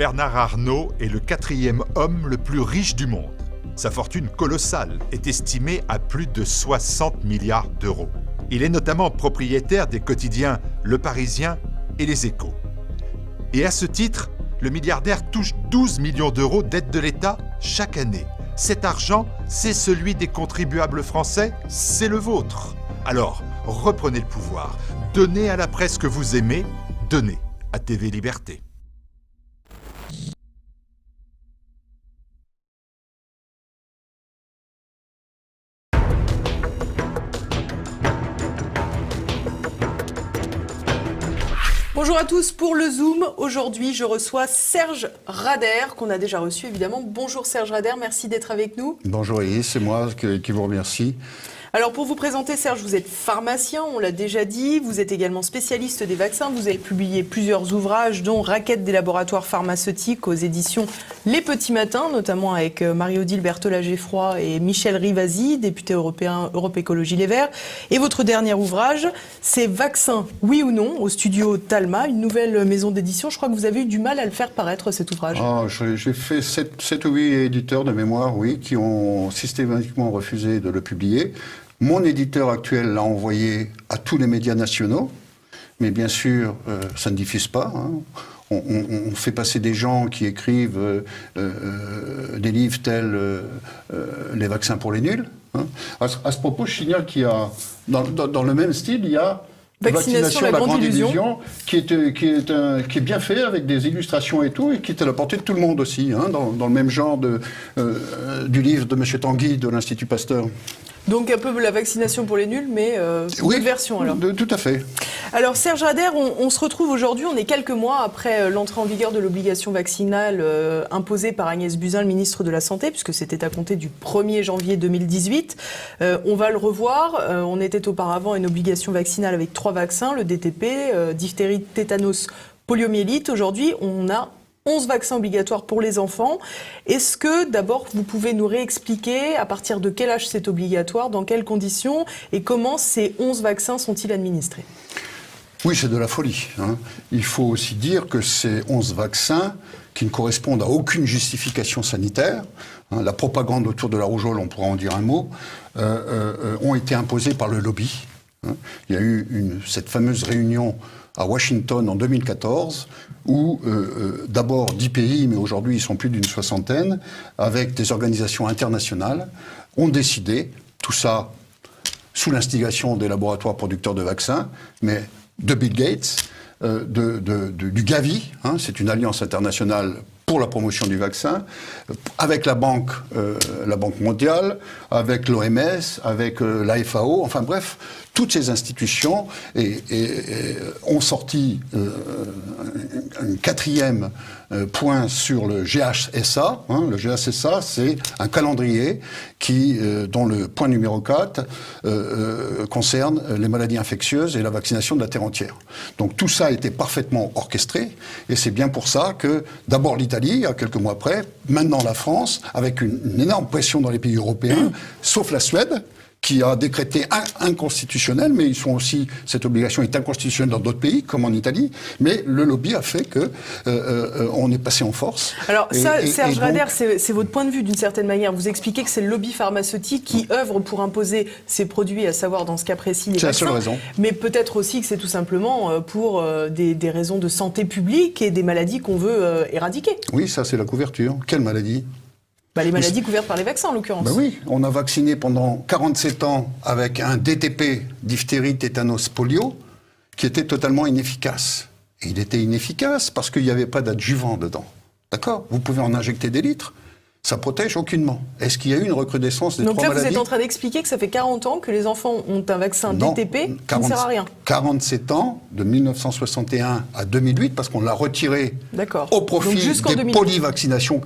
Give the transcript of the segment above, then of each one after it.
Bernard Arnault est le 4e homme le plus riche du monde. Sa fortune colossale est estimée à plus de 60 milliards d'euros. Il est notamment propriétaire des quotidiens Le Parisien et Les Échos. Et à ce titre, le milliardaire touche 12 millions d'euros d'aide de l'État chaque année. Cet argent, c'est celui des contribuables français, c'est le vôtre. Alors, reprenez le pouvoir, donnez à la presse que vous aimez, donnez à TV Liberté. Bonjour à tous pour le Zoom. Aujourd'hui, je reçois Serge Rader, qu'on a déjà reçu évidemment. Bonjour Serge Rader, merci d'être avec nous. Bonjour Iris, c'est moi qui vous remercie. Alors pour vous présenter Serge, vous êtes pharmacien, on l'a déjà dit, vous êtes également spécialiste des vaccins, vous avez publié plusieurs ouvrages dont Raquette des laboratoires pharmaceutiques aux éditions Les Petits Matins, notamment avec Marie-Odile Bertholet-Geffroy et Michel Rivasi, député européen Europe Écologie Les Verts. Et votre dernier ouvrage, c'est Vaccins, oui ou non, au studio Talma, une nouvelle maison d'édition. Je crois que vous avez eu du mal à le faire paraître cet ouvrage. J'ai fait 7 ou 8 éditeurs de mémoire, oui, qui ont systématiquement refusé de le publier. Mon éditeur actuel l'a envoyé à tous les médias nationaux, mais bien sûr, ça ne diffuse pas. Hein. On fait passer des gens qui écrivent des livres tels Les vaccins pour les nuls. Hein. À ce propos, je signale qu'il y a, dans le même style, il y a Vaccination, la grande illusion, qui est bien fait, avec des illustrations et tout, et qui est à la portée de tout le monde aussi, hein, dans le même genre du livre de M. Tanguy de l'Institut Pasteur. Donc un peu la vaccination pour les nuls, mais oui, une version alors. Tout à fait. Alors Serge Rader, on se retrouve aujourd'hui, on est quelques mois après l'entrée en vigueur de l'obligation vaccinale imposée par Agnès Buzyn, le ministre de la Santé, puisque c'était à compter du 1er janvier 2018. On va le revoir, on était auparavant à une obligation vaccinale avec 3 vaccins, le DTP, diphtérie, tétanos, poliomyélite. Aujourd'hui, on a 11 vaccins obligatoires pour les enfants. Est-ce que, d'abord, vous pouvez nous réexpliquer à partir de quel âge c'est obligatoire, dans quelles conditions, et comment ces 11 vaccins sont-ils administrés ? Oui, c'est de la folie. Hein. Il faut aussi dire que ces 11 vaccins, qui ne correspondent à aucune justification sanitaire, hein, la propagande autour de la rougeole, on pourra en dire un mot, ont été imposés par le lobby. Hein. Il y a eu cette fameuse réunion à Washington en 2014, où d'abord 10 pays, mais aujourd'hui ils sont plus d'une 60aine, avec des organisations internationales, ont décidé, tout ça sous l'instigation des laboratoires producteurs de vaccins, mais de Bill Gates, du Gavi, hein, c'est une alliance internationale pour la promotion du vaccin, avec la Banque mondiale, avec l'OMS, avec la FAO, enfin bref, toutes ces institutions ont sorti un 4e point sur le GHSA. Hein. Le GHSA, c'est un calendrier dont le point numéro 4 concerne les maladies infectieuses et la vaccination de la terre entière. Donc tout ça a été parfaitement orchestré, et c'est bien pour ça que d'abord l'Italie, il y a quelques mois après, maintenant la France, avec une énorme pression dans les pays européens, sauf la Suède, qui a décrété inconstitutionnel, mais cette obligation est inconstitutionnelle dans d'autres pays, comme en Italie, mais le lobby a fait que on est passé en force. Alors Serge Rader, c'est votre point de vue d'une certaine manière. Vous expliquez que c'est le lobby pharmaceutique qui œuvre pour imposer ses produits, à savoir dans ce cas précis les vaccins. C'est la seule raison. Mais peut-être aussi que c'est tout simplement pour des raisons de santé publique et des maladies qu'on veut éradiquer. Oui, ça c'est la couverture. Quelle maladie ? Les maladies couvertes par les vaccins, en l'occurrence. Oui, on a vacciné pendant 47 ans avec un DTP, diphtérie, tétanos, polio, qui était totalement inefficace. Et il était inefficace parce qu'il n'y avait pas d'adjuvant dedans. D'accord ? Vous pouvez en injecter des litres, ça protège aucunement. Est-ce qu'il y a eu une recrudescence des 3 maladies ? Donc là, vous êtes en train d'expliquer que ça fait 40 ans que les enfants ont un vaccin DTP qui ne sert à rien. 47 ans, de 1961 à 2008, parce qu'on l'a retiré au profit des polyvaccinations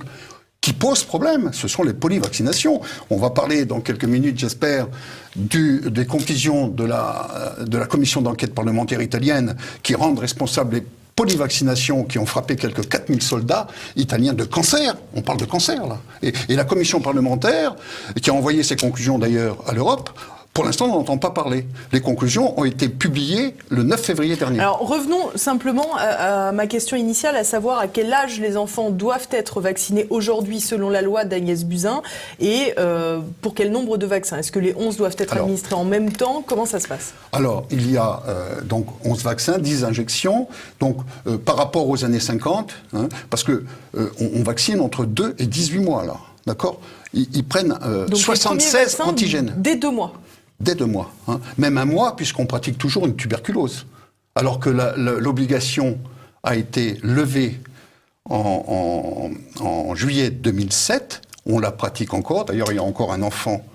qui posent problème, ce sont les polyvaccinations. On va parler dans quelques minutes, j'espère, des conclusions de la commission d'enquête parlementaire italienne qui rendent responsables les polyvaccinations qui ont frappé quelques 4000 soldats italiens de cancer. On parle de cancer, là. Et la commission parlementaire, qui a envoyé ses conclusions d'ailleurs à l'Europe, Pour l'instant, on n'entend pas parler. Les conclusions ont été publiées le 9 février dernier. Alors revenons simplement à ma question initiale, à savoir à quel âge les enfants doivent être vaccinés aujourd'hui selon la loi d'Agnès Buzyn et pour quel nombre de vaccins? Est-ce que les 11 doivent être administrés en même temps? Comment ça se passe? Alors, il y a donc 11 vaccins, 10 injections, donc par rapport aux années 50, hein, parce que on vaccine entre 2 et 18 mois, là, d'accord? Ils prennent 76 antigènes. Dès 2 mois. Dès 2 mois, hein. Même 1 mois, puisqu'on pratique toujours une tuberculose. Alors que l'obligation a été levée en juillet 2007, on la pratique encore. D'ailleurs, il y a encore un enfant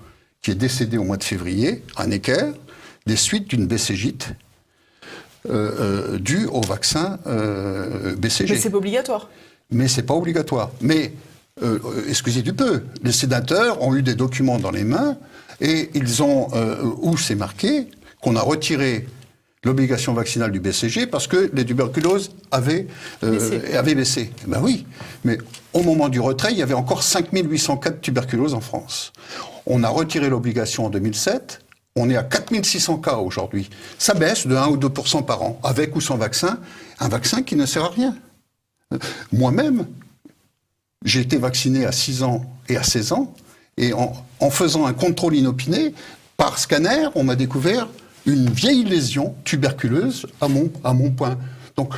qui est décédé au mois de février, à Necker, des suites d'une BCG due au vaccin BCG. Mais c'est pas obligatoire. Mais c'est pas obligatoire. Mais, excusez du peu, les sénateurs ont eu des documents dans les mains et ils ont, où c'est marqué qu'on a retiré l'obligation vaccinale du BCG parce que les tuberculoses avaient baissé. Ben oui, mais au moment du retrait, il y avait encore 5800 cas de tuberculose en France. On a retiré l'obligation en 2007, on est à 4600 cas aujourd'hui. Ça baisse de 1 ou 2% par an, avec ou sans vaccin, un vaccin qui ne sert à rien. Moi-même, j'ai été vacciné à 6 ans et à 16 ans, et en faisant un contrôle inopiné, par scanner, on m'a découvert une vieille lésion tuberculeuse à mon poing. Donc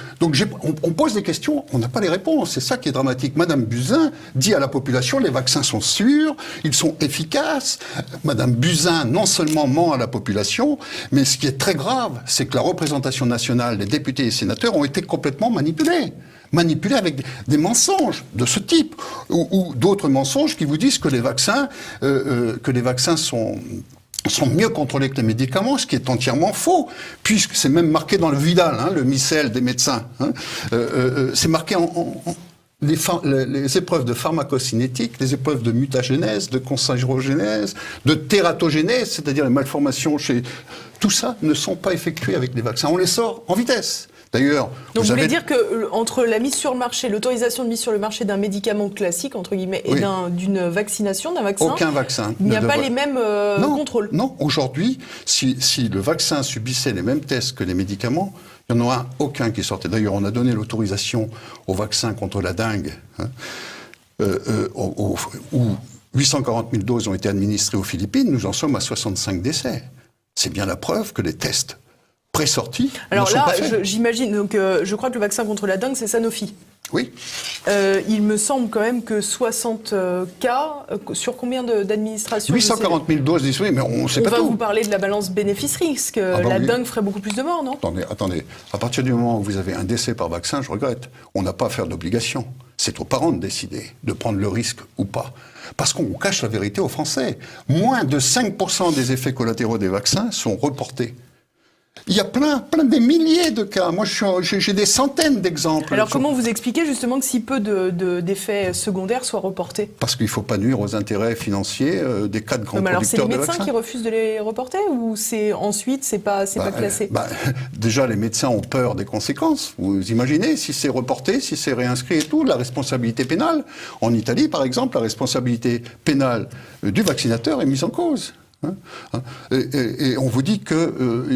on pose des questions, on n'a pas les réponses, c'est ça qui est dramatique. Madame Buzyn dit à la population, les vaccins sont sûrs, ils sont efficaces. Madame Buzyn non seulement ment à la population, mais ce qui est très grave, c'est que la représentation nationale, les députés et les sénateurs ont été complètement manipulés avec des mensonges de ce type, ou d'autres mensonges qui vous disent que les vaccins sont mieux contrôlés que les médicaments, ce qui est entièrement faux, puisque c'est même marqué dans le Vidal, hein, le micelle des médecins. Hein, c'est marqué les épreuves de pharmacocinétique, les épreuves de mutagénèse, de consanguinogénèse, de tératogénèse, c'est-à-dire les malformations chez... Tout ça ne sont pas effectuées avec les vaccins. On les sort en vitesse. D'ailleurs, donc vous voulez dire que entre la mise sur le marché, l'autorisation de mise sur le marché d'un médicament classique entre guillemets et d'une vaccination, d'un vaccin, aucun vaccin, il n'y a pas les mêmes contrôles. Non, aujourd'hui, si le vaccin subissait les mêmes tests que les médicaments, il n'y en aura aucun qui sortait. D'ailleurs, on a donné l'autorisation au vaccin contre la dengue, hein, où 840 000 doses ont été administrées aux Philippines. Nous en sommes à 65 décès. C'est bien la preuve que les tests pré-sortis. Alors là, j'imagine, donc je crois que le vaccin contre la dengue, c'est Sanofi. Oui. Il me semble quand même que 60 cas, sur combien d'administrations? 840 000 doses, oui, mais on ne sait pas tout. On va vous parler de la balance bénéfice-risque. La dengue ferait beaucoup plus de morts, non? Attendez. À partir du moment où vous avez un décès par vaccin, je regrette. On n'a pas à faire d'obligation. C'est aux parents de décider de prendre le risque ou pas. Parce qu'on cache la vérité aux Français. Moins de 5% des effets collatéraux des vaccins sont reportés. Il y a plein des milliers de cas. Moi, j'ai des centaines d'exemples. Alors, comment vous expliquez justement que si peu d'effets secondaires soient reportés? Parce qu'il ne faut pas nuire aux intérêts financiers des cas de grands producteurs de vaccins. Alors, c'est les médecins qui refusent de les reporter ou ensuite, c'est pas classé? Déjà, les médecins ont peur des conséquences. Vous imaginez, si c'est reporté, si c'est réinscrit et tout, la responsabilité pénale. En Italie, par exemple, la responsabilité pénale du vaccinateur est mise en cause. Et on vous dit que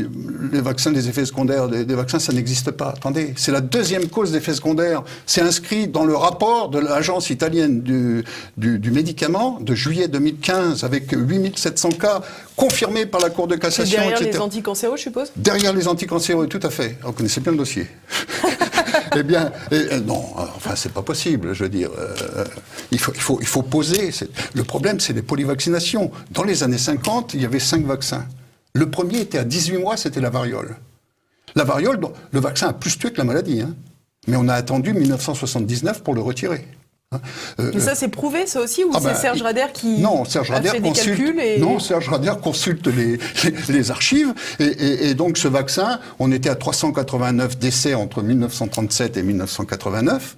les vaccins, les effets secondaires des vaccins, ça n'existe pas. Attendez, c'est la deuxième cause d'effets secondaires. C'est inscrit dans le rapport de l'agence italienne du médicament de juillet 2015 avec 8700 cas confirmés par la Cour de cassation, derrière les anticancéreux, je suppose? Derrière les anticancéreux, tout à fait. Vous connaissez bien le dossier. Eh bien, non, enfin, c'est pas possible, je veux dire. Il faut poser. Le problème, c'est les polyvaccinations. Dans les années 50, il y avait 5 vaccins. Le premier était à 18 mois, c'était la variole. La variole, le vaccin a plus tué que la maladie. Hein. Mais on a attendu 1979 pour le retirer. Mais ça, c'est prouvé, ça aussi, ou c'est Serge Rader qui a fait des calculs Non, Serge Rader consulte les archives. Et donc, ce vaccin, on était à 389 décès entre 1937 et 1989.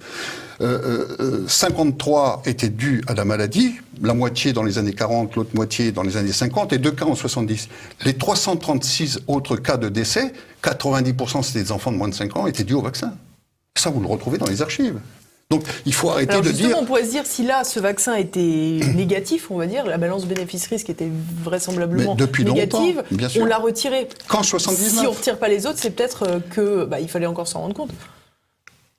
53 étaient dus à la maladie, la moitié dans les années 40, l'autre moitié dans les années 50, et 2 cas en 70. Les 336 autres cas de décès, 90% c'était des enfants de moins de 5 ans, étaient dus au vaccin. Ça, vous le retrouvez dans les archives. Donc il faut arrêter Alors de justement, dire... on pourrait se dire, si là, ce vaccin était négatif, on va dire, la balance bénéfice-risque était vraisemblablement négative, longtemps, bien sûr. On l'a retiré. Qu'en 79 ? Si on ne retire pas les autres, c'est peut-être il fallait encore s'en rendre compte.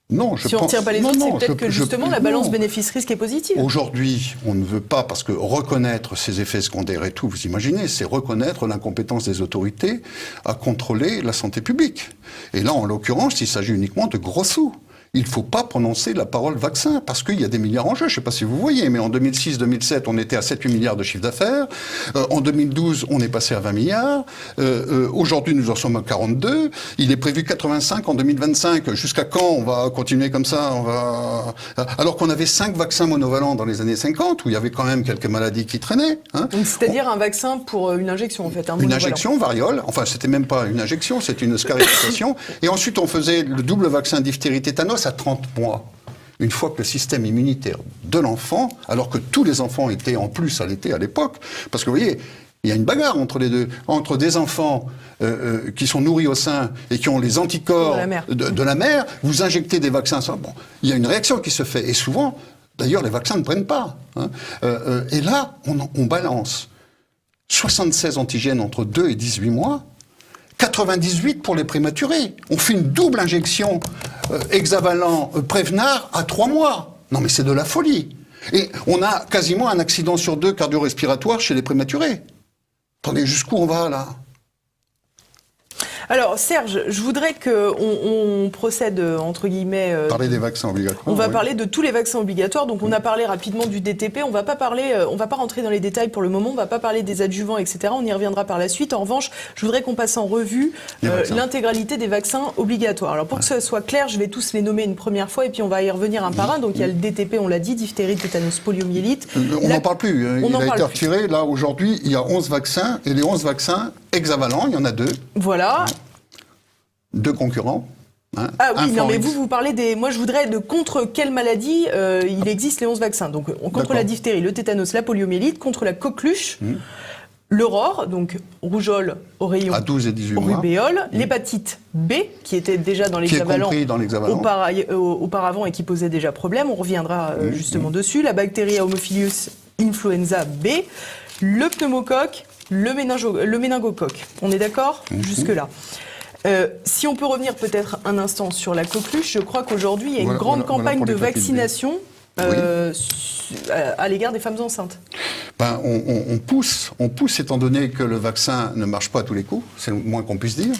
Non, si on ne retire pas les autres, c'est peut-être que justement la balance bénéfice-risque est positive. Aujourd'hui, on ne veut pas, parce que reconnaître ces effets secondaires et tout, vous imaginez, c'est reconnaître l'incompétence des autorités à contrôler la santé publique. Et là, en l'occurrence, il s'agit uniquement de gros sous. Il ne faut pas prononcer la parole vaccin, parce qu'il y a des milliards en jeu. Je ne sais pas si vous voyez, mais en 2006-2007, on était à 7-8 milliards de chiffre d'affaires. En 2012, on est passé à 20 milliards. Aujourd'hui, nous en sommes à 42. Il est prévu 85 en 2025. Jusqu'à quand on va continuer comme ça ? Alors qu'on avait 5 vaccins monovalents dans les années 50, où il y avait quand même quelques maladies qui traînaient. Hein. C'est-à-dire un vaccin pour une injection, en fait. Une injection, variole. Enfin, c'était même pas une injection, c'était une scarification. Et ensuite, on faisait le double vaccin diphtérie-tétanos à 30 mois. Une fois que le système immunitaire de l'enfant, alors que tous les enfants étaient en plus allaités à l'époque, parce que vous voyez, il y a une bagarre entre les deux, entre des enfants qui sont nourris au sein et qui ont les anticorps de la mère, vous injectez des vaccins, bon, il y a une réaction qui se fait, et souvent, d'ailleurs, les vaccins ne prennent pas. Hein. Et là, on balance 76 antigènes entre 2 et 18 mois, 98 pour les prématurés. On fait une double injection hexavalent Prévenard à 3 mois. Non mais c'est de la folie. Et on a quasiment un accident sur 2 cardio-respiratoire chez les prématurés. Attendez, jusqu'où on va là ? Alors Serge, je voudrais qu'on procède, entre guillemets... parler des vaccins obligatoires. On va parler de tous les vaccins obligatoires. Donc on a parlé rapidement du DTP. On va pas rentrer dans les détails pour le moment. On va pas parler des adjuvants, etc. On y reviendra par la suite. En revanche, je voudrais qu'on passe en revue l'intégralité des vaccins obligatoires. Alors pour que ce soit clair, je vais tous les nommer une première fois et puis on va y revenir un par un. Donc il y a le DTP, on l'a dit, diphtérie, tétanos, poliomyélite. On n'en parle plus. Il a été retiré. Là, aujourd'hui, il y a 11 vaccins. Et les 11 vaccins hexavalents, il y en a 2. Voilà. 2 concurrents. Hein, ah oui, non mais vous parlez des... Moi je voudrais de contre quelle maladie il existe les 11 vaccins. Donc contre la diphtérie, le tétanos, la poliomyélite, contre la coqueluche, l'aurore, donc rougeole, oreillon, à 12 et 18 mois. Rubéole, l'hépatite B, qui était déjà dans l'hexavalent auparavant et qui posait déjà problème. On reviendra justement dessus. La bactérie Haemophilus influenza B, le pneumocoque, le méningocoque. On est d'accord jusque-là. Si on peut revenir peut-être un instant sur la coqueluche, je crois qu'aujourd'hui, il y a une grande campagne de vaccination à l'égard des femmes enceintes. On pousse, étant donné que le vaccin ne marche pas à tous les coups, c'est le moins qu'on puisse dire,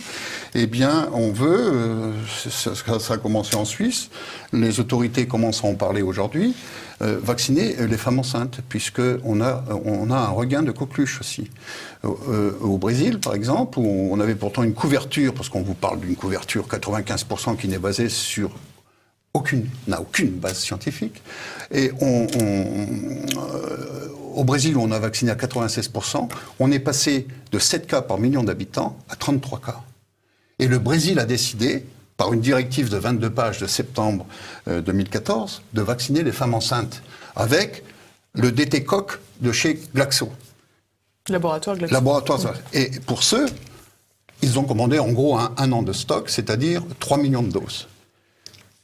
eh bien, on veut, ça a commencé en Suisse, les autorités commencent à en parler aujourd'hui, vacciner les femmes enceintes, puisqu'on a un regain de coqueluche aussi. Au Brésil, par exemple, où on avait pourtant une couverture, parce qu'on vous parle d'une couverture 95% qui n'est basée sur n'a aucune base scientifique. Et au Brésil, où on a vacciné à 96%, on est passé de 7 cas par million d'habitants à 33 cas. Et le Brésil a décidé, par une directive de 22 pages de septembre 2014, de vacciner les femmes enceintes avec le DT-Coq de chez Glaxo. Laboratoire Glaxo. Et pour ceux, ils ont commandé en gros un an de stock, c'est-à-dire 3 millions de doses.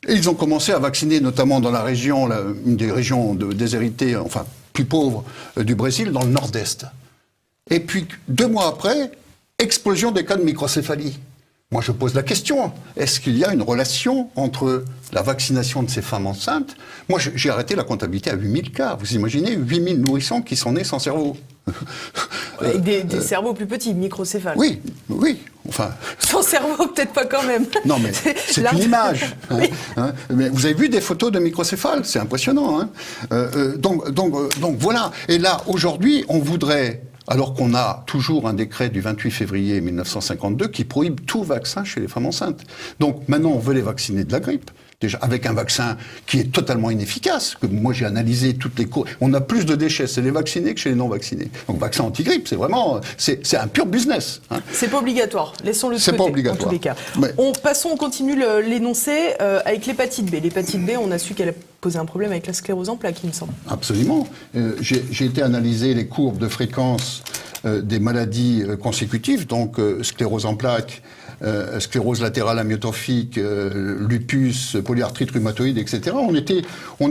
Et ils ont commencé à vacciner, notamment dans la région, une des régions déshéritées, enfin plus pauvres du Brésil, dans le nord-est. Et puis, 2 mois après, explosion des cas de microcéphalie. Moi, je pose la question, est-ce qu'il y a une relation entre la vaccination de ces femmes enceintes? Moi, j'ai arrêté la comptabilité à 8000 cas. Vous imaginez 8000 nourrissons qui sont nés sans cerveau. Avec des cerveaux plus petits, microcéphales. Oui, enfin... Sans cerveau, peut-être pas quand même. Non, mais c'est une image. Mais vous avez vu des photos de microcéphales? C'est impressionnant. Donc voilà. Et là, aujourd'hui, on voudrait... Alors qu'on a toujours un décret du 28 février 1952 qui prohibe tout vaccin chez les femmes enceintes. Donc maintenant, on veut les vacciner de la grippe. Déjà, avec un vaccin qui est totalement inefficace, que moi j'ai analysé toutes les cours. On a plus de déchets chez les vaccinés que chez les non-vaccinés. Donc vaccin anti-grippe, c'est vraiment, c'est un pur business. Hein. C'est pas obligatoire. Laissons-le de côté. C'est pas obligatoire. En tous les cas. Mais... on continue l'énoncé avec l'hépatite B. L'hépatite B, on a su qu'elle a posé un problème avec la sclérose en plaques, il me semble. Absolument. J'ai été analyser les courbes de fréquence des maladies consécutives, donc sclérose en plaques, sclérose latérale amyotrophique, lupus, polyarthrite rhumatoïde, etc. On était, vous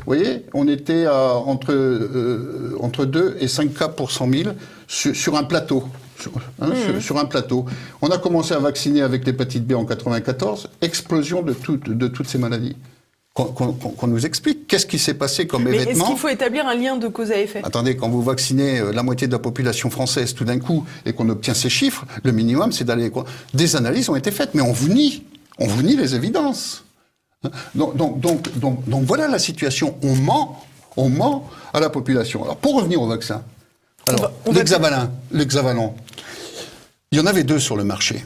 voyez, on était à entre 2 et 5 cas pour 100 000 sur un plateau. Sur un plateau. On a commencé à vacciner avec l'hépatite B en 1994, explosion de toutes ces maladies. Qu'on nous explique qu'est-ce qui s'est passé comme événement. Mais est-ce qu'il faut établir un lien de cause à effet? Attendez, quand vous vaccinez la moitié de la population française tout d'un coup et qu'on obtient ces chiffres, le minimum c'est d'aller... Des analyses ont été faites, mais on vous nie les évidences. Donc voilà la situation. On ment à la population. Alors pour revenir au vaccin, l'hexavalent. Il y en avait 2 sur le marché,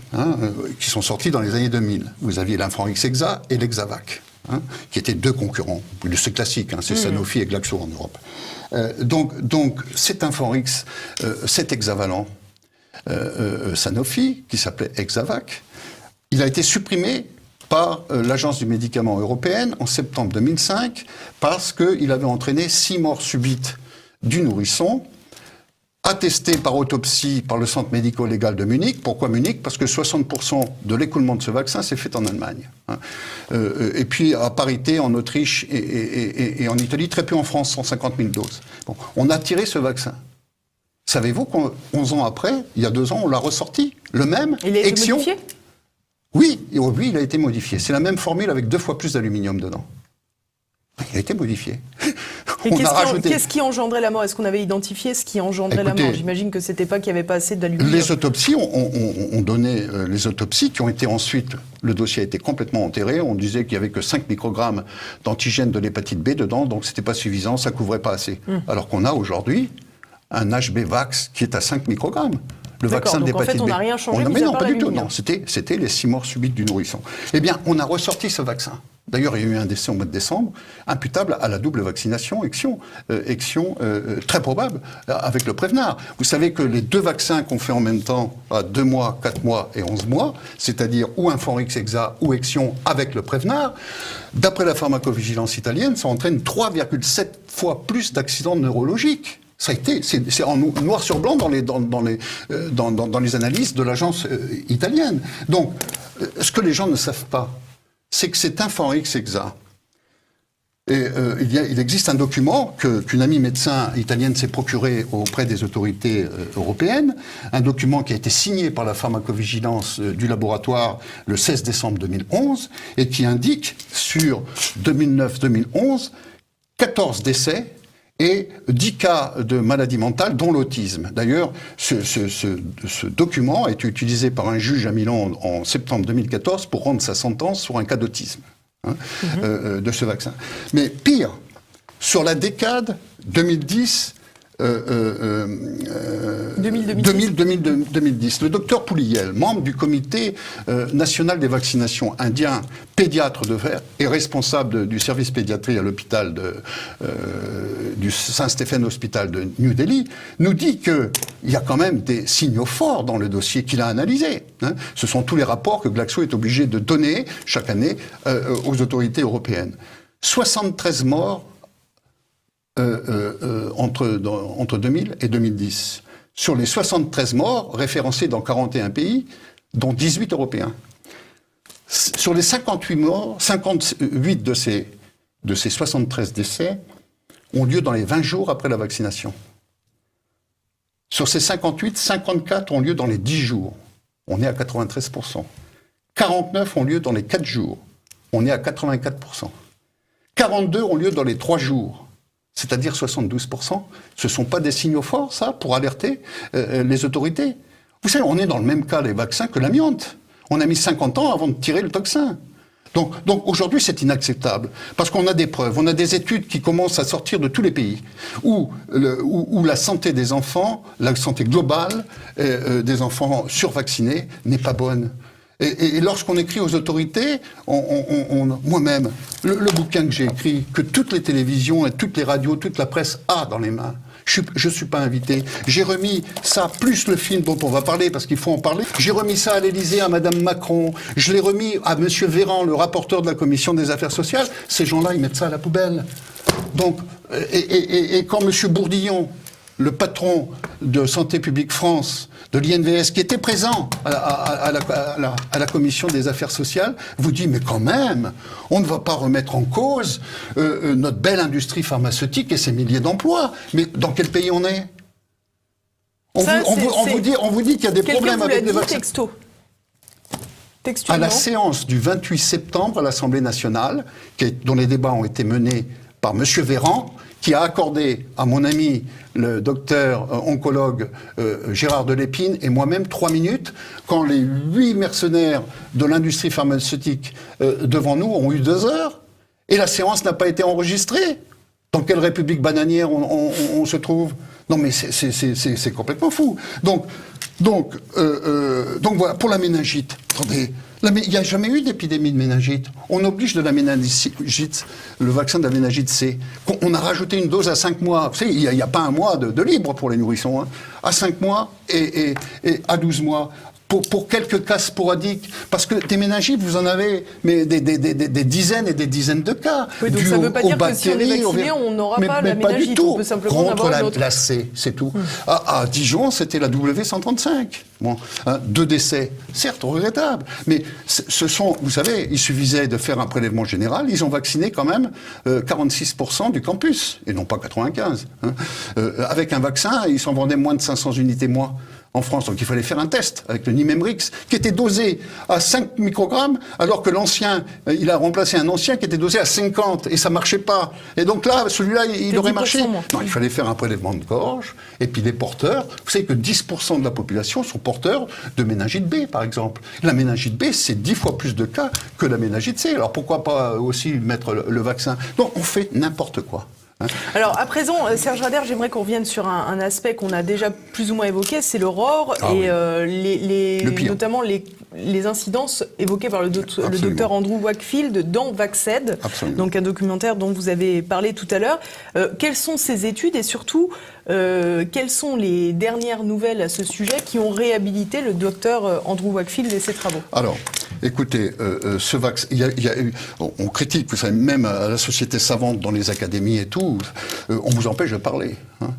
qui sont sortis dans les années 2000. Vous aviez l'Infanrix Hexa et l'Hexavac, qui étaient 2 concurrents. C'est classique, c'est Sanofi et Glaxo en Europe. Donc cet Infanrix, cet hexavalent Sanofi, qui s'appelait Hexavac, il a été supprimé par l'Agence du médicament européenne en septembre 2005 parce qu'il avait entraîné 6 morts subites du nourrisson, attesté par autopsie par le Centre médico-légal de Munich. Pourquoi Munich? Parce que 60% de l'écoulement de ce vaccin s'est fait en Allemagne. Et puis, à parité, en Autriche et en Italie, très peu en France, 150 000 doses. Bon, on a tiré ce vaccin. Savez-vous qu'11 ans après, il y a 2 ans, on l'a ressorti, le même, Il a été modifié? Oui, il a été modifié. C'est la même formule avec 2 fois plus d'aluminium dedans. Il a été modifié. Et qu'est-ce qui engendrait la mort? Est-ce qu'on avait identifié ce qui engendrait la mort? J'imagine que c'était pas qu'il n'y avait pas assez d'aluminium. Les autopsies ont donné les autopsies qui ont été ensuite... Le dossier a été complètement enterré. On disait qu'il n'y avait que 5 microgrammes d'antigène de l'hépatite B dedans, donc c'était pas suffisant, ça couvrait pas assez. Alors qu'on a aujourd'hui un HB-Vax qui est à 5 microgrammes. Le vaccin de l'hépatite B. En fait, on n'a rien changé, mais non, pas du tout. Non, c'était les 6 morts subites du nourrisson. Eh bien, on a ressorti ce vaccin. D'ailleurs, il y a eu un décès au mois de décembre, imputable à la double vaccination, très probable, avec le Prevnar. Vous savez que les 2 vaccins qu'on fait en même temps, à 2 mois, 4 mois et 11 mois, c'est-à-dire ou Infanrix Hexa ou Exion avec le Prevnar, d'après la pharmacovigilance italienne, ça entraîne 3,7 fois plus d'accidents neurologiques. Ça a été, c'est en noir sur blanc dans les analyses de l'agence italienne. Donc, ce que les gens ne savent pas, c'est que cet Infanrix Hexa, il existe un document qu'une amie médecin italienne s'est procuré auprès des autorités européennes, un document qui a été signé par la pharmacovigilance du laboratoire le 16 décembre 2011, et qui indique sur 2009-2011 14 décès et 10 cas de maladie mentale, dont l'autisme. D'ailleurs, ce document a été utilisé par un juge à Milan en septembre 2014 pour rendre sa sentence sur un cas d'autisme de ce vaccin. Mais pire, sur la décade 2010, 2010. Le docteur Pouliyel, membre du comité national des vaccinations indien, pédiatre de fer et responsable du service pédiatrie à l'hôpital du Saint-Stéphane Hospital de New Delhi, nous dit qu'il y a quand même des signaux forts dans le dossier qu'il a analysé. Ce sont tous les rapports que Glaxo est obligé de donner chaque année aux autorités européennes. 73 morts entre 2000 et 2010. Sur les 73 morts référencés dans 41 pays, dont 18 européens. Sur les 58 morts, 58 de ces 73 décès ont lieu dans les 20 jours après la vaccination. Sur ces 58, 54 ont lieu dans les 10 jours. On est à 93%. 49 ont lieu dans les 4 jours. On est à 84%. 42 ont lieu dans les 3 jours. C'est-à-dire 72%. Ce ne sont pas des signaux forts, ça, pour alerter les autorités. Vous savez, on est dans le même cas, les vaccins, que l'amiante. On a mis 50 ans avant de tirer le toxin. Donc aujourd'hui, c'est inacceptable. Parce qu'on a des preuves, on a des études qui commencent à sortir de tous les pays, où la santé des enfants, la santé globale des enfants survaccinés n'est pas bonne. Et lorsqu'on écrit aux autorités, moi-même, le bouquin que j'ai écrit, que toutes les télévisions et toutes les radios, toute la presse a dans les mains, je ne suis pas invité. J'ai remis ça, plus le film dont on va parler, parce qu'il faut en parler. J'ai remis ça à l'Élysée, à Madame Macron. Je l'ai remis à Monsieur Véran, le rapporteur de la Commission des Affaires sociales. Ces gens-là, ils mettent ça à la poubelle. Donc, et quand Monsieur Bourdillon le patron de Santé publique France, de l'INVS, qui était présent à la commission des affaires sociales, vous dit, mais quand même, on ne va pas remettre en cause notre belle industrie pharmaceutique et ses milliers d'emplois. Mais dans quel pays on est? On vous dit qu'il y a des problèmes avec les vaccins. À la séance du 28 septembre à l'Assemblée nationale, dont les débats ont été menés par M. Véran, qui a accordé à mon ami, le docteur oncologue Gérard Delépine, et moi-même 3 minutes, quand les 8 mercenaires de l'industrie pharmaceutique devant nous ont eu 2 heures, et la séance n'a pas été enregistrée. Dans quelle république bananière on se trouve? Non mais c'est complètement fou. Donc voilà, pour la méningite, attendez, il n'y a jamais eu d'épidémie de méningite. On oblige de la méningite, le vaccin de la méningite C. On a rajouté une dose à 5 mois. Vous savez, il n'y a pas un mois de libre pour les nourrissons. Hein. À 5 mois et à 12 mois. Pour quelques cas sporadiques. Parce que des méningites, vous en avez mais des dizaines et des dizaines de cas. Oui, donc ça ne veut pas dire que si on est vacciné, on n'aura pas la méningite. Pas du tout. On peut simplement contre la C, c'est tout. À Dijon, c'était la W135. Bon, 2 décès, certes regrettables, mais vous savez, il suffisait de faire un prélèvement général, ils ont vacciné quand même 46% du campus, et non pas 95%. Avec un vaccin, ils s'en vendaient moins de 500 unités mois en France. Donc il fallait faire un test avec le Nimemrix, qui était dosé à 5 microgrammes, alors que l'ancien, il a remplacé un ancien qui était dosé à 50, et ça marchait pas. Et donc là, celui-là, il aurait marché. Non, il fallait faire un prélèvement de gorge, et puis les porteurs, vous savez que 10% de la population sont porteurs de méningite B, par exemple. La méningite B, c'est 10 fois plus de cas que la méningite C. Alors pourquoi pas aussi mettre le vaccin? Donc on fait n'importe quoi. Alors à présent, Serge Rader, j'aimerais qu'on revienne sur un aspect qu'on a déjà plus ou moins évoqué, c'est l'aurore et notamment les incidences évoquées par le docteur Andrew Wakefield dans Vaxed, donc un documentaire dont vous avez parlé tout à l'heure. Quelles sont ces études et surtout quelles sont les dernières nouvelles à ce sujet qui ont réhabilité le docteur Andrew Wakefield et ses travaux? Alors, écoutez, ce vaccin, on critique, vous savez, même à la société savante, dans les académies et tout, on vous empêche de parler. Hein.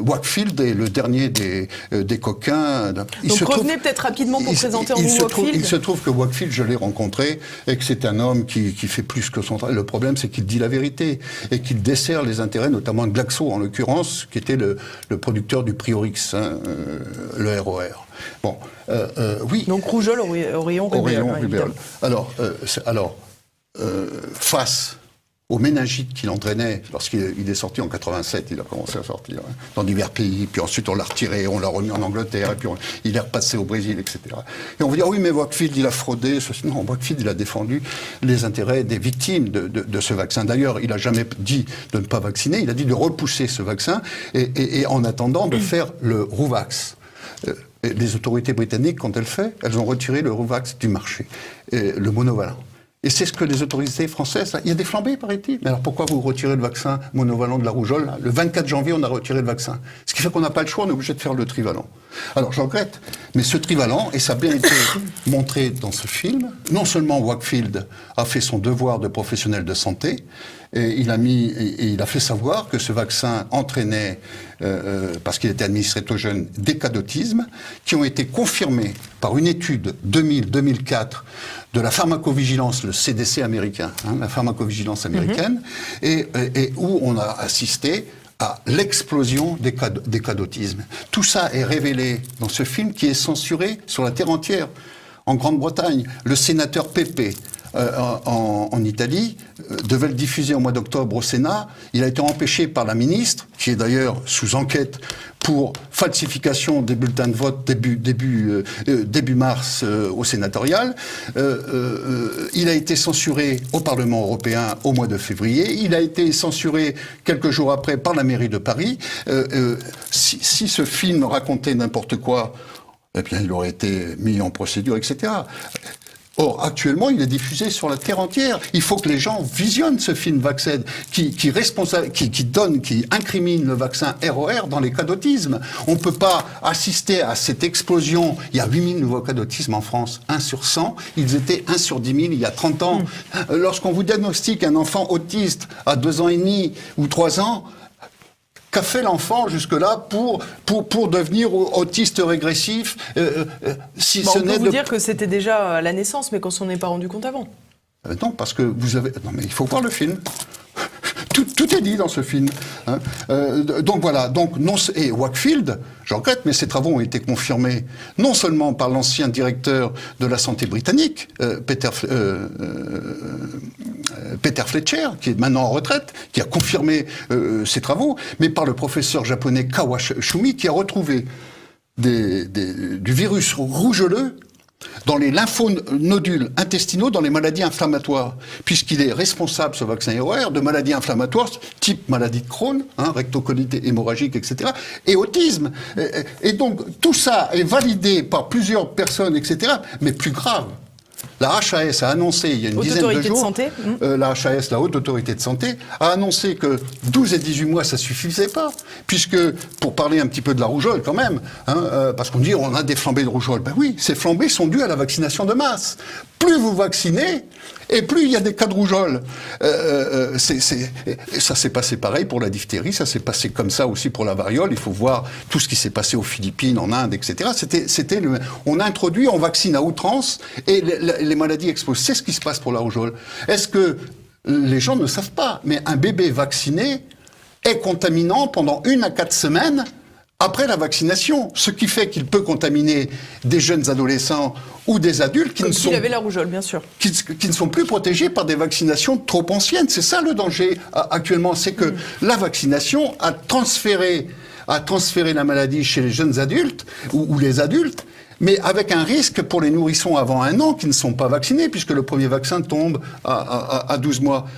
Wakefield est le dernier des coquins. Donc revenez peut-être rapidement pour présenter Andrew Wakefield. Il se trouve que Wakefield, je l'ai rencontré, et que c'est un homme qui fait plus que son travail. Le problème, c'est qu'il dit la vérité, et qu'il dessert les intérêts, notamment de Glaxo, en l'occurrence, qui était le producteur du Priorix, hein, le ROR. Bon, oui. Donc rougeole, Orion, rubéole. Alors, face aux méningites qu'il entraînait, lorsqu'il est sorti en 87, il a commencé à sortir dans divers pays, puis ensuite on l'a retiré, on l'a remis en Angleterre, et puis il est repassé au Brésil, etc. Et on va dire, oui, mais Wakefield, il a fraudé. Non, Wakefield, il a défendu les intérêts des victimes de ce vaccin. D'ailleurs, il n'a jamais dit de ne pas vacciner, il a dit de repousser ce vaccin, et en attendant de faire le Rouvax. Les autorités britanniques, quand elles ont retiré le Rouvax du marché, le monovalent. Et c'est ce que les autorités françaises... Il y a des flambées, paraît-il. Mais alors pourquoi vous retirez le vaccin monovalent de la rougeole là? Le 24 janvier, on a retiré le vaccin. Ce qui fait qu'on n'a pas le choix, on est obligé de faire le trivalent. Alors, je regrette, mais ce trivalent, et ça a bien été montré dans ce film, non seulement Wakefield a fait son devoir de professionnel de santé, et il a fait savoir que ce vaccin entraînait, parce qu'il était administré aux jeunes, des cas d'autisme, qui ont été confirmés par une étude 2000-2004 de la pharmacovigilance, le CDC américain, hein, la pharmacovigilance américaine, et où on a assisté à l'explosion des cas d'autisme. Tout ça est révélé dans ce film qui est censuré sur la terre entière. En Grande-Bretagne, le sénateur Pepe, en Italie, devait le diffuser au mois d'octobre au Sénat. Il a été empêché par la ministre, qui est d'ailleurs sous enquête pour falsification des bulletins de vote début mars au sénatorial. Il a été censuré au Parlement européen au mois de février. Il a été censuré quelques jours après par la mairie de Paris. Si ce film racontait n'importe quoi, eh bien, il aurait été mis en procédure, etc. Or, actuellement, il est diffusé sur la terre entière. Il faut que les gens visionnent ce film Vaxed, qui incrimine le vaccin ROR dans les cas d'autisme. On ne peut pas assister à cette explosion. Il y a 8000 nouveaux cas d'autisme en France, 1 sur 100. Ils étaient 1 sur 10 000 il y a 30 ans. Lorsqu'on vous diagnostique un enfant autiste à 2 ans et demi ou 3 ans, qu'a fait l'enfant jusque-là pour devenir autiste régressif, si ce On peut n'est vous dire que c'était déjà à la naissance, mais qu'on s'en est pas rendu compte avant. Non, parce que vous avez... Non, mais il faut voir le film. Tout est dit dans ce film. Hein. Donc voilà. Donc, et Wakefield, je regrette, mais ses travaux ont été confirmés non seulement par l'ancien directeur de la santé britannique, Peter Fletcher, qui est maintenant en retraite, qui a confirmé ses travaux, mais par le professeur japonais Kawashumi, qui a retrouvé du virus rougeoleux dans les lymphonodules intestinaux, dans les maladies inflammatoires, puisqu'il est responsable, ce vaccin ROR, de maladies inflammatoires type maladie de Crohn, rectocolite hémorragique, etc., et autisme. Et donc, tout ça est validé par plusieurs personnes, etc., mais plus grave. La HAS a annoncé, il y a une dizaine de jours, la HAS, la Haute Autorité de Santé, a annoncé que 12 et 18 mois, ça suffisait pas, puisque, pour parler un petit peu de la rougeole quand même, parce qu'on dit on a des flambées de rougeole, ben oui, ces flambées sont dues à la vaccination de masse. Plus vous vaccinez, et plus il y a des cas de rougeole. Ça s'est passé pareil pour la diphtérie, ça s'est passé comme ça aussi pour la variole. Il faut voir tout ce qui s'est passé aux Philippines, en Inde, etc. On a introduit, on vaccine à outrance, et les maladies explosent. C'est ce qui se passe pour la rougeole. Est-ce que les gens ne savent pas, mais un bébé vacciné est contaminant pendant 1 à 4 semaines après la vaccination, ce qui fait qu'il peut contaminer des jeunes adolescents ou des adultes qui avait la rougeole, bien sûr. Qui ne sont plus protégés par des vaccinations trop anciennes. C'est ça le danger actuellement, c'est que la vaccination a transféré la maladie chez les jeunes adultes ou les adultes, mais avec un risque pour les nourrissons avant 1 an qui ne sont pas vaccinés, puisque le premier vaccin tombe à 12 mois.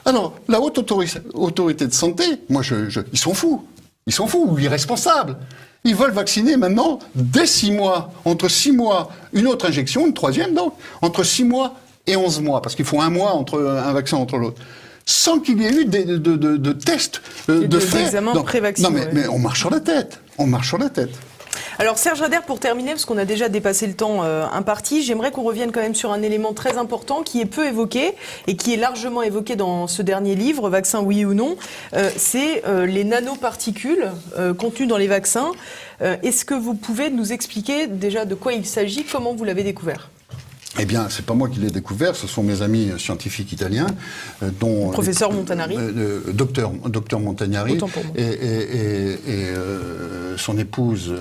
Alors, la Haute Autorité de Santé, ils sont fous. Ils sont fous ou irresponsables. Ils veulent vacciner maintenant dès 6 mois. Entre 6 mois, une autre injection, une 3e donc. Entre 6 mois et 11 mois. Parce qu'il faut 1 mois entre un vaccin entre l'autre. Sans qu'il y ait eu de tests, de faits. D'examens pré-vaccinaux. Non, mais on marche sur la tête. On marche sur la tête. Alors Serge Rader, pour terminer, parce qu'on a déjà dépassé le temps imparti, j'aimerais qu'on revienne quand même sur un élément très important qui est peu évoqué et qui est largement évoqué dans ce dernier livre, Vaccin oui ou non, c'est les nanoparticules contenues dans les vaccins. Est-ce que vous pouvez nous expliquer déjà de quoi il s'agit, comment vous l'avez découvert ? Eh bien, c'est pas moi qui l'ai découvert, ce sont mes amis scientifiques italiens, dont professeur Montanari, docteur Montanari, et son épouse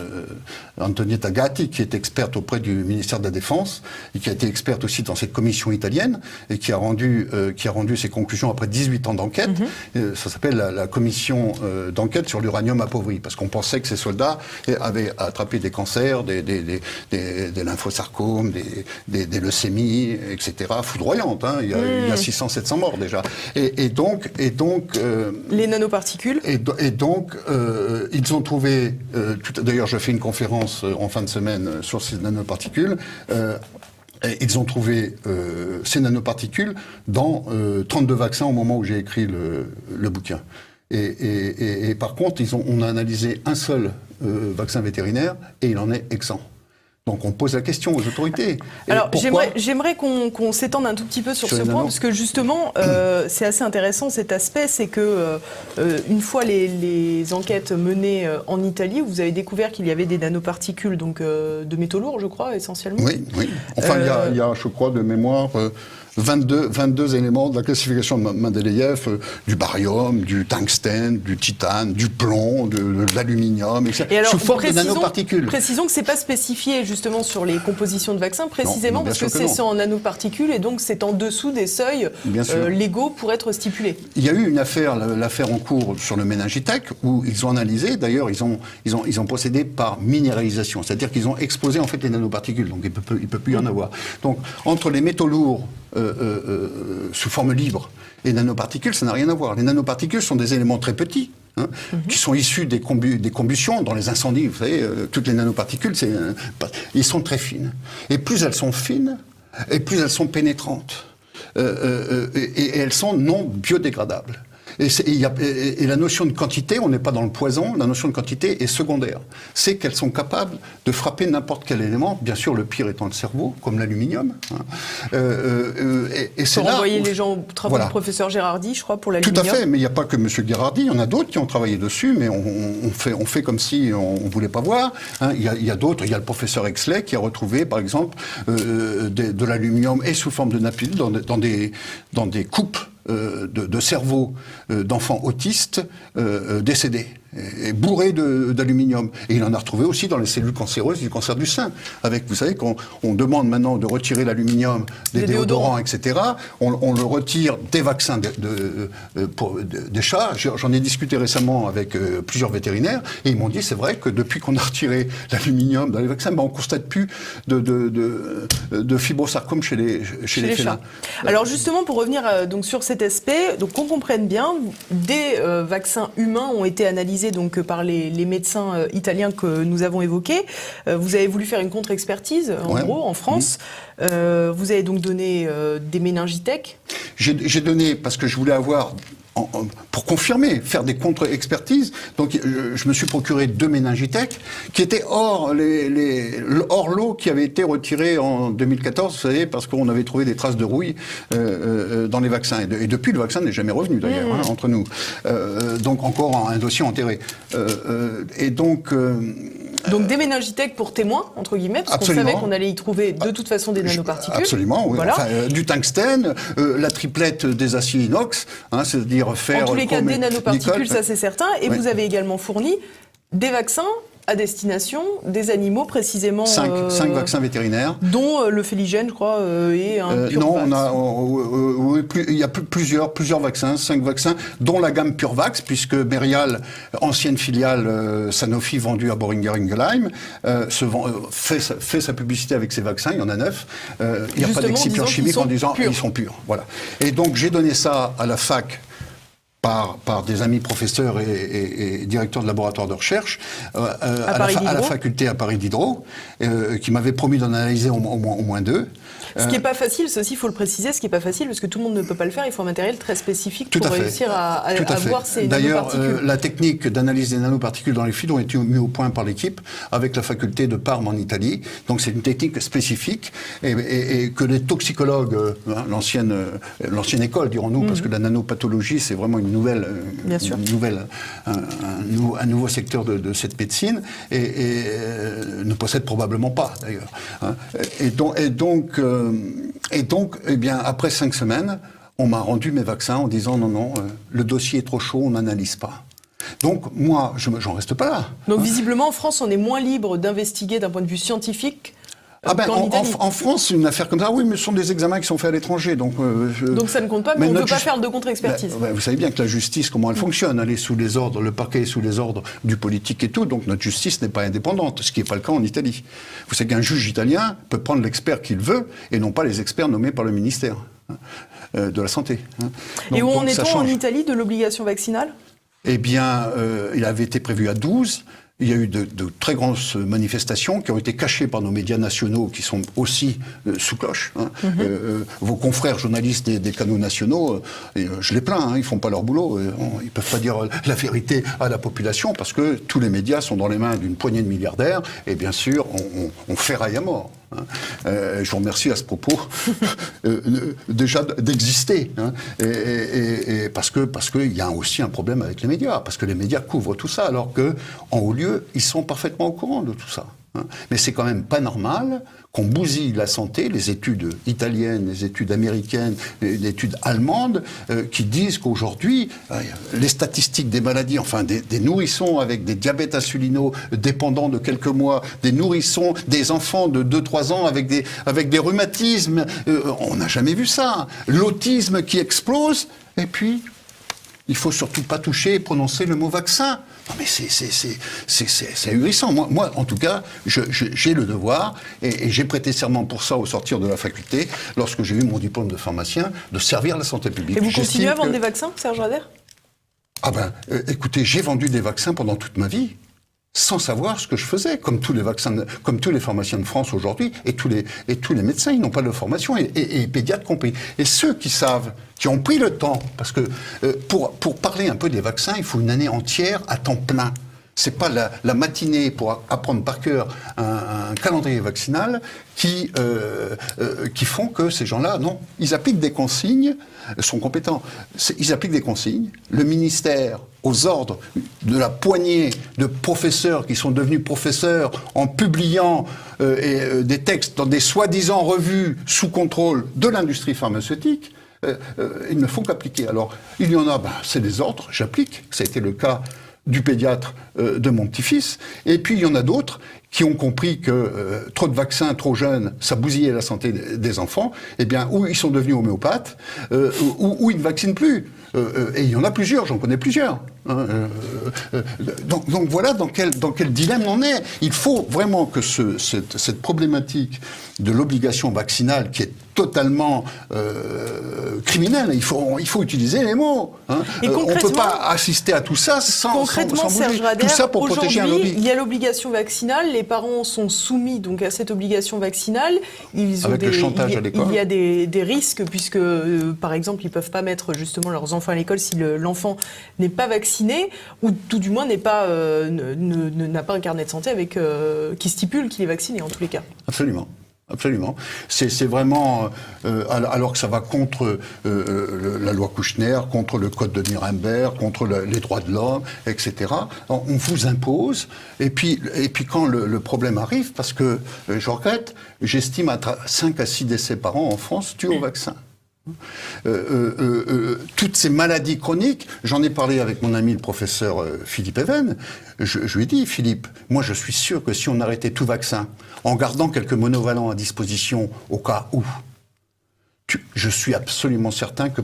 Antonietta Gatti, qui est experte auprès du ministère de la Défense et qui a été experte aussi dans cette commission italienne et qui a rendu ses conclusions après 18 ans d'enquête. Ça s'appelle la commission d'enquête sur l'uranium appauvri, parce qu'on pensait que ces soldats avaient attrapé des cancers, des lymphosarcomes, des leucémies, etc., foudroyantes. Il y a 600-700 morts déjà. Et donc les nanoparticules. Et donc, ils ont trouvé... D'ailleurs, je fais une conférence en fin de semaine sur ces nanoparticules. Ils ont trouvé ces nanoparticules dans 32 vaccins au moment où j'ai écrit le bouquin. Et par contre, on a analysé un seul vaccin vétérinaire et il en est exempt. Donc on pose la question aux autorités. Alors j'aimerais qu'on s'étende un tout petit peu sur ce point, parce que justement, c'est assez intéressant cet aspect, c'est que une fois les enquêtes menées en Italie, vous avez découvert qu'il y avait des nanoparticules donc, de métaux lourds, je crois, essentiellement. Oui. Enfin, il y a, je crois, de mémoire... 22 éléments de la classification de Mendeleïev, du barium, du tungstène, du titane, du plomb, de l'aluminium, etc. Et alors, sous forme de nanoparticules. Précisons que c'est pas spécifié justement sur les compositions de vaccins, précisément non, parce que c'est en nanoparticules et donc c'est en dessous des seuils légaux pour être stipulés. Il y a eu une affaire, l'affaire en cours sur le méningitech, où ils ont analysé, d'ailleurs ils ont procédé par minéralisation, c'est-à-dire qu'ils ont exposé en fait les nanoparticules, donc il peut plus y en avoir. Donc entre les métaux lourds sous forme libre et nanoparticules, ça n'a rien à voir. Les nanoparticules sont des éléments très petits, qui sont issus des combustions dans les incendies. Vous savez, toutes les nanoparticules, ils sont très fines. Et plus elles sont fines, et plus elles sont pénétrantes. Et elles sont non biodégradables. Et la notion de quantité, on n'est pas dans le poison, la notion de quantité est secondaire. C'est qu'elles sont capables de frapper n'importe quel élément, bien sûr le pire étant le cerveau, comme l'aluminium. Et c'est là renvoyer les gens aux travaux du professeur Gérardi, je crois, pour l'aluminium. Tout à fait, mais il n'y a pas que M. Gérardi, il y en a d'autres qui ont travaillé dessus, mais on fait comme si on ne voulait pas voir. Il y a d'autres, il y a le professeur Exley qui a retrouvé, par exemple, de l'aluminium et sous forme de napalm dans des coupes de cerveau d'enfants autistes décédés et bourrés d'aluminium. Et il en a retrouvé aussi dans les cellules cancéreuses du cancer du sein. Avec, vous savez, qu'on demande maintenant de retirer l'aluminium des déodorants, etc. On le retire des vaccins des chats. J'en ai discuté récemment avec plusieurs vétérinaires et ils m'ont dit, c'est vrai que depuis qu'on a retiré l'aluminium dans les vaccins, on ne constate plus de fibrosarcome chez les félins. Alors justement, pour revenir donc sur cet aspect, donc qu'on comprenne bien, des vaccins humains ont été analysés donc par les médecins italiens que nous avons évoqués. Vous avez voulu faire une contre-expertise, en gros, en France. Vous avez donc donné des méningitech. J'ai donné, parce que je voulais avoir... pour confirmer, faire des contre-expertises. Donc, je me suis procuré 2 méningitech qui étaient hors l'eau qui avait été retiré en 2014, vous savez, parce qu'on avait trouvé des traces de rouille dans les vaccins. Et depuis, le vaccin n'est jamais revenu, d'ailleurs, entre nous. Donc, encore un dossier enterré. Donc des méningitech pour témoins, entre guillemets, parce qu'on savait qu'on allait y trouver de toute façon des nanoparticules. Absolument, oui. Voilà. Enfin, du tungstène, la triplette des aciers inox, c'est-à-dire fer, en tous les cas, des nanoparticules, nickel, ça c'est certain. Et vous avez également fourni des vaccins à destination des animaux, précisément... 5 vaccins vétérinaires. Dont le féligène, je crois, et un PureVax. Non, il y a plusieurs vaccins, 5 vaccins, dont la gamme PureVax, puisque Merial, ancienne filiale Sanofi vendue à Boehringer Ingelheim, fait sa publicité avec ses vaccins, il y en a 9. Il n'y a pas d'excipient chimique en disant ils sont purs. Voilà. Et donc j'ai donné ça à la fac, par des amis professeurs et directeurs de laboratoire de recherche à la faculté à Paris Diderot, qui m'avaient promis d'en analyser au moins 2. Ce qui n'est pas facile, ceci il faut le préciser, ce qui n'est pas facile parce que tout le monde ne peut pas le faire, il faut un matériel très spécifique pour réussir à voir ces nanoparticules. D'ailleurs, la technique d'analyse des nanoparticules dans les fluides ont été mise au point par l'équipe avec la faculté de Parme en Italie. Donc c'est une technique spécifique et que les toxicologues, l'ancienne école dirons-nous, parce que la nanopathologie c'est vraiment un nouveau secteur de cette médecine et ne possède probablement pas d'ailleurs. Et donc, eh bien, après 5 semaines, on m'a rendu mes vaccins en disant non, le dossier est trop chaud, on n'analyse pas. Donc moi, j'en reste pas là. Donc visiblement, en France, on est moins libre d'investiguer d'un point de vue scientifique. En France, une affaire comme ça, oui, mais ce sont des examens qui sont faits à l'étranger. Donc ça ne compte pas, mais on ne peut pas faire de contre-expertise. Vous savez bien que la justice, comment elle fonctionne, elle est sous les ordres, le parquet est sous les ordres du politique et tout, donc notre justice n'est pas indépendante, ce qui n'est pas le cas en Italie. Vous savez qu'un juge italien peut prendre l'expert qu'il veut, et non pas les experts nommés par le ministère de la Santé. Donc, et où en est-on en Italie de l'obligation vaccinale ? Eh bien, il avait été prévu à 12. Il y a eu de très grosses manifestations qui ont été cachées par nos médias nationaux qui sont aussi sous cloche. Vos confrères journalistes des canaux nationaux, je les plains, ils font pas leur boulot. Ils peuvent pas dire la vérité à la population parce que tous les médias sont dans les mains d'une poignée de milliardaires et bien sûr on ferraille à mort. Je vous remercie à ce propos déjà d'exister, et parce qu'il y a aussi un problème avec les médias, parce que les médias couvrent tout ça, alors que en haut lieu, ils sont parfaitement au courant de tout ça. Mais c'est quand même pas normal qu'on bousille la santé, les études italiennes, les études américaines, les études allemandes, qui disent qu'aujourd'hui, les statistiques des maladies, enfin des nourrissons avec des diabètes insulinaux dépendants de quelques mois, des nourrissons, des enfants de 2-3 ans avec des rhumatismes, on n'a jamais vu ça. L'autisme qui explose, et puis il faut surtout pas toucher et prononcer le mot vaccin. Non mais c'est ahurissant. Moi, en tout cas, j'ai le devoir, et j'ai prêté serment pour ça au sortir de la faculté, lorsque j'ai eu mon diplôme de pharmacien, de servir la santé publique. Et vous continuez à vendre des vaccins, Serge Rader ? Écoutez, j'ai vendu des vaccins pendant toute ma vie. sans savoir ce que je faisais, comme tous les pharmaciens de France aujourd'hui, et tous les médecins, ils n'ont pas de formation, et les pédiatres compris. Et ceux qui savent, qui ont pris le temps, parce que pour parler un peu des vaccins, il faut une année entière à temps plein. C'est pas la matinée pour apprendre par cœur un calendrier vaccinal qui font que ces gens-là, non, ils appliquent des consignes, sont compétents. Ils appliquent des consignes. Le ministère, aux ordres de la poignée de professeurs qui sont devenus professeurs en publiant des textes dans des soi-disant revues sous contrôle de l'industrie pharmaceutique, ils ne font qu'appliquer. Alors, il y en a, c'est des ordres, j'applique. Ça a été le cas du pédiatre de mon petit-fils. Et puis, il y en a d'autres qui ont compris que trop de vaccins trop jeunes, ça bousillait la santé des enfants. Eh bien, ou ils sont devenus homéopathes, ou ils ne vaccinent plus. Et il y en a plusieurs, j'en connais plusieurs. Donc voilà dans quel dilemme on est. Il faut vraiment que cette problématique de l'obligation vaccinale, qui est totalement criminelle, il faut utiliser les mots. Hein. On ne peut pas assister à tout ça sans Serge Rader, tout ça pour protéger un lobby. Il y a l'obligation vaccinale, les parents sont soumis donc à cette obligation vaccinale. Avec le chantage à l'école. Il y a des risques puisque, par exemple, ils ne peuvent pas mettre justement leurs enfants à l'école si l'enfant n'est pas vacciné ou tout du moins n'a pas un carnet de santé qui stipule qu'il est vacciné en tous les cas. Absolument. Absolument. C'est vraiment, alors que ça va contre la loi Kouchner, contre le code de Nuremberg, contre les droits de l'homme, etc. On vous impose, et puis quand le problème arrive, parce que, je regrette, j'estime à 5 à 6 décès par an en France dus au vaccin. Toutes ces maladies chroniques, j'en ai parlé avec mon ami le professeur Philippe Even, je lui ai dit, Philippe, moi je suis sûr que si on arrêtait tout vaccin, en gardant quelques monovalents à disposition au cas où, je suis absolument certain que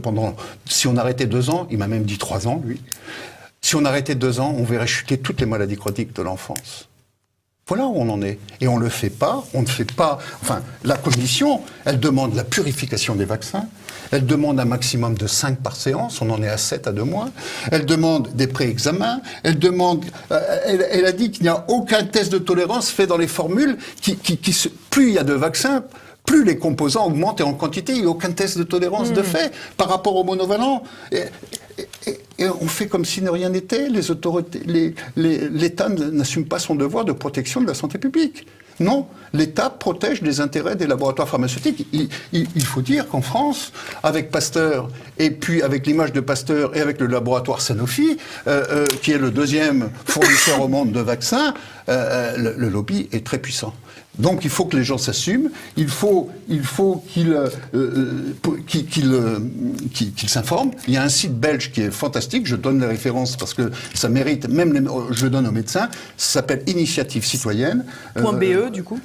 si on arrêtait 2 ans, il m'a même dit 3 ans lui, si on arrêtait 2 ans, on verrait chuter toutes les maladies chroniques de l'enfance. Voilà où on en est. Et on ne le fait pas, enfin, la Commission, elle demande la purification des vaccins, elle demande un maximum de 5 par séance, on en est à 7 à 2 mois, elle demande des pré-examens, elle a dit qu'il n'y a aucun test de tolérance fait dans les formules, plus il y a de vaccins, plus les composants augmentent et en quantité, il n'y a aucun test de tolérance de fait par rapport aux monovalents. Et on fait comme si rien n'était, les autorités, l'État n'assume pas son devoir de protection de la santé publique. Non, l'État protège les intérêts des laboratoires pharmaceutiques. Il faut dire qu'en France, avec Pasteur, et puis avec l'image de Pasteur et avec le laboratoire Sanofi, qui est le 2e fournisseur au monde de vaccins, le lobby est très puissant. Donc il faut que les gens s'assument, il faut qu'ils s'informent. Il y a un site belge qui est fantastique, je donne les références parce que ça mérite, je le donne aux médecins, ça s'appelle Initiative Citoyenne. .be du coup.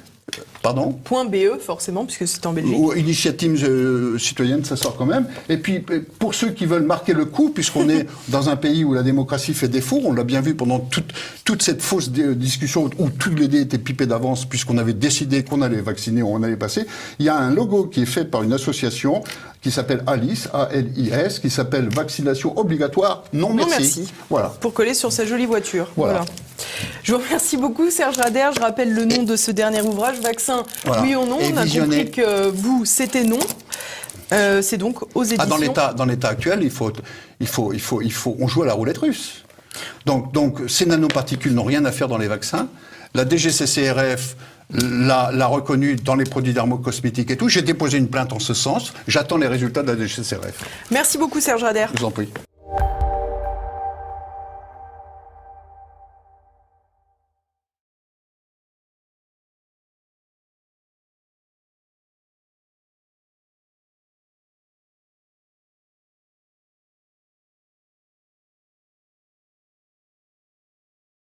Pardon ? .be forcément, puisque c'est en Belgique. Ou Initiative Citoyenne, ça sort quand même. Et puis, pour ceux qui veulent marquer le coup, puisqu'on est dans un pays où la démocratie fait défaut, on l'a bien vu pendant toute cette fausse discussion où toutes les idées étaient pipées d'avance, puisqu'on avait décidé qu'on allait vacciner, on allait passer. Il y a un logo qui est fait par une association qui s'appelle ALIS, A-L-I-S, qui s'appelle Vaccination obligatoire, non merci. Voilà. Pour coller sur sa jolie voiture. Voilà. Je vous remercie beaucoup, Serge Rader. Je rappelle le nom de ce dernier ouvrage, Vaccin, oui ou non. On a compris que vous, c'était non. C'est donc aux éditions. Dans l'état actuel, on joue à la roulette russe. Donc ces nanoparticules n'ont rien à faire dans les vaccins. La DGCCRF l'a reconnu dans les produits dermocosmétiques et tout. J'ai déposé une plainte en ce sens. J'attends les résultats de la DGCCRF. Merci beaucoup, Serge Rader. Je vous en prie.